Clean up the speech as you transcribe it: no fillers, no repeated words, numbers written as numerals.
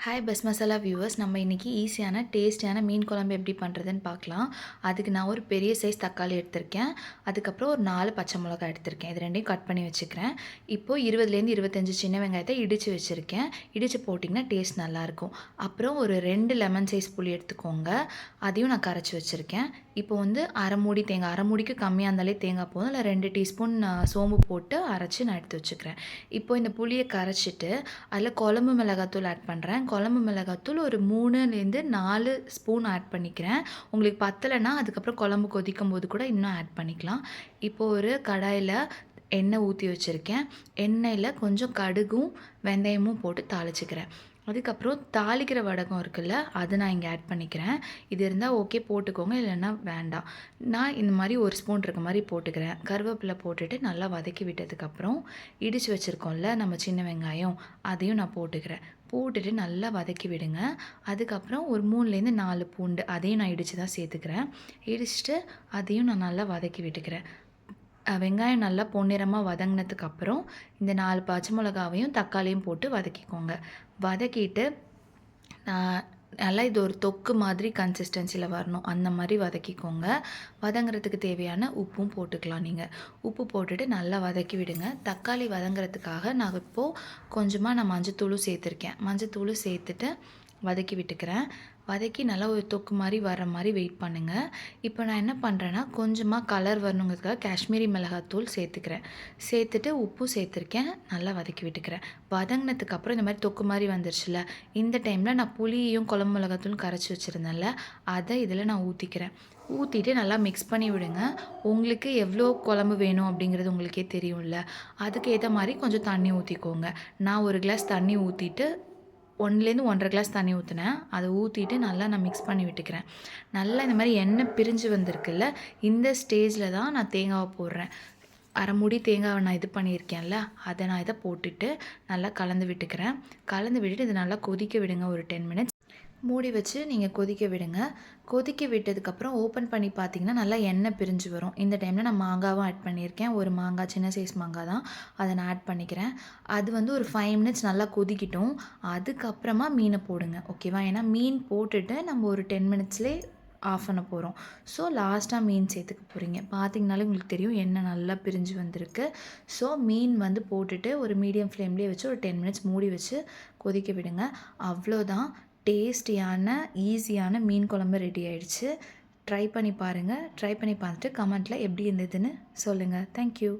Hi best masala viewers, நம்ம இன்றைக்கி ஈஸியான டேஸ்டியான மீன் குழம்பு எப்படி பண்ணுறதுன்னு பார்க்கலாம். அதுக்கு நான் ஒரு பெரிய சைஸ் தக்காளி எடுத்திருக்கேன். அதுக்கப்புறம் ஒரு 4 பச்சை மிளகாய் எடுத்திருக்கேன். இது ரெண்டையும் கட் பண்ணி வச்சுக்கிறேன். இப்போது 20லேருந்து 25 சின்ன வெங்காயத்தை இடித்து வச்சுருக்கேன். இடித்து போட்டிங்கன்னா டேஸ்ட் நல்லாயிருக்கும். அப்புறம் ஒரு 2 லெமன் சைஸ் புளி எடுத்துக்கோங்க. அதையும் நான் கரைச்சி வச்சுருக்கேன். இப்போ வந்து அரை மூடி தேங்காய், அரை மூடிக்கு கம்மியாக இருந்தாலே தேங்காய் போதும். இல்லை 2 டீஸ்பூன் சோம்பு போட்டு அரைச்சி நான் எடுத்து வச்சுக்கிறேன். இப்போ இந்த புளியை கரைச்சிட்டு அதில் குழம்பு மிளகாத்தூள் ஆட் பண்ணுறேன். குழம்பு மிளகாத்தூள் ஒரு 3லேருந்து 4 ஸ்பூன் ஆட் பண்ணிக்கிறேன். உங்களுக்கு பத்தலைன்னா அதுக்கப்புறம் குழம்பு கொதிக்கும் போது கூட இன்னும் ஆட் பண்ணிக்கலாம். இப்போது ஒரு கடாயில் எண்ணெய் ஊற்றி வச்சுருக்கேன். எண்ணெயில் கொஞ்சம் கடுகும் வெந்தயமும் போட்டு தாளிச்சுக்கிறேன். அதுக்கப்புறம் தாளிக்கிற வடகம் இருக்குல்ல, அது நான் இங்கே ஆட் பண்ணிக்கிறேன். இது இருந்தால் ஓகே போட்டுக்கோங்க, இல்லைன்னா வேண்டாம். நான் இந்த மாதிரி ஒரு ஸ்பூன் இருக்க மாதிரி போட்டுக்கிறேன். கருவேப்பிலை போட்டுட்டு நல்லா வதக்கி விட்டதுக்கப்புறம் இடித்து வச்சுருக்கோம்ல நம்ம சின்ன வெங்காயம், அதையும் நான் போட்டுக்கிறேன். போட்டுட்டு நல்லா வதக்கி விடுங்க. அதுக்கப்புறம் ஒரு 3லேருந்து 4 பூண்டு, அதையும் நான் இடித்து தான் சேர்த்துக்கிறேன். இடிச்சுட்டு அதையும் நான் நல்லா வதக்கி விட்டுக்கிறேன். வெங்காயம் நல்லா பொன்னிறமாக வதங்கினதுக்கப்புறம் இந்த 4 பச்சை மிளகாவையும் தக்காளியும் போட்டு வதக்கிக்கோங்க. வதக்கிட்டு நல்லா இது ஒரு தொக்கு மாதிரி கன்சிஸ்டன்சியில் வரணும், அந்த மாதிரி வதக்கிக்கோங்க. வதங்குறதுக்கு தேவையான உப்பும் போட்டுக்கலாம். நீங்கள் உப்பு போட்டுட்டு நல்லா வதக்கி விடுங்க. தக்காளி வதங்குறதுக்காக நான் இப்போது கொஞ்சமாக மஞ்சத்தூளும் சேர்த்துருக்கேன். மஞ்சத்தூளும் சேர்த்துட்டு வதக்கி விட்டுக்கிறேன். வதக்கி நல்லா ஒரு தொக்கு மாதிரி வர மாதிரி வெயிட் பண்ணுங்கள். இப்போ நான் என்ன பண்ணுறேன்னா, கொஞ்சமாக கலர் வரணுங்கிறதுக்காக காஷ்மீரி மிளகாத்தூள் சேர்த்துக்கிறேன். சேர்த்துட்டு உப்பும் சேர்த்துருக்கேன். நல்லா வதக்கி விட்டுக்கிறேன். வதங்கினதுக்கப்புறம் இந்த மாதிரி தொக்கு மாதிரி வந்துருச்சுல, இந்த டைமில் நான் புளியையும் குழம்பு மிளகாத்தூளும் கரைச்சி வச்சுருந்தேன்ல, அதை இதில் நான் ஊற்றிக்கிறேன். ஊற்றிட்டு நல்லா மிக்ஸ் பண்ணி விடுங்க. உங்களுக்கு எவ்வளோ குழம்பு வேணும் அப்படிங்கிறது உங்களுக்கே தெரியும்ல, அதுக்கு ஏற்ற மாதிரி கொஞ்சம் தண்ணி ஊற்றிக்கோங்க. நான் ஒரு கிளாஸ் தண்ணி ஊற்றிட்டு 1லேருந்து 1 1/2 கிளாஸ் தண்ணி ஊற்றினேன். அதை ஊற்றிட்டு நல்லா நான் மிக்ஸ் பண்ணி விட்டுக்கிறேன். நல்லா இந்த மாதிரி எண்ணெய் பிரிஞ்சு வந்திருக்குல்ல, இந்த ஸ்டேஜில் தான் நான் தேங்காவை போடுறேன். அரை மூடி தேங்காவை நான் இது பண்ணியிருக்கேன்ல, அதை நான் இதை போட்டுட்டு நல்லா கலந்து விட்டுக்கிறேன். கலந்து விட்டுட்டு இதை நல்லா கொதிக்க விடுங்க. ஒரு 10 மினிட்ஸ் மூடி வச்சு நீங்கள் கொதிக்க விடுங்க. கொதிக்க விட்டதுக்கப்புறம் ஓப்பன் பண்ணி பார்த்தீங்கன்னா நல்லா எண்ணெய் பிரிஞ்சு வரும். இந்த டைமில் நான் மாங்காவும் ஆட் பண்ணியிருக்கேன். ஒரு மாங்காய், சின்ன சைஸ் மாங்காய் தான், அதை நான் ஆட் பண்ணிக்கிறேன். அது வந்து ஒரு 5 மினிட்ஸ் நல்லா கொதிக்கிட்டும். அதுக்கப்புறமா மீனை போடுங்க, ஓகேவா? ஏன்னா மீன் போட்டுட்டு நம்ம ஒரு 10 மினிட்ஸ்லேயே ஆஃப் பண்ண போகிறோம். ஸோ லாஸ்ட்டாக மீன் சேர்த்துக்க போகிறீங்க. பார்த்தீங்கனாலே உங்களுக்கு தெரியும் எண்ணெய் நல்லா பிரிஞ்சு வந்திருக்கு. ஸோ மீன் வந்து போட்டுட்டு ஒரு மீடியம் ஃப்ளேம்லேயே வச்சு ஒரு 10 மினிட்ஸ் மூடி வச்சு கொதிக்க விடுங்க. அவ்வளோதான், டேஸ்டியான ஈஸியான மீன் குழம்பு ரெடி ஆயிடுச்சு. ட்ரை பண்ணி பாருங்கள். ட்ரை பண்ணி பார்த்துட்டு கமெண்ட்டில் எப்படி இருந்ததுன்னு சொல்லுங்கள். தேங்க்யூ.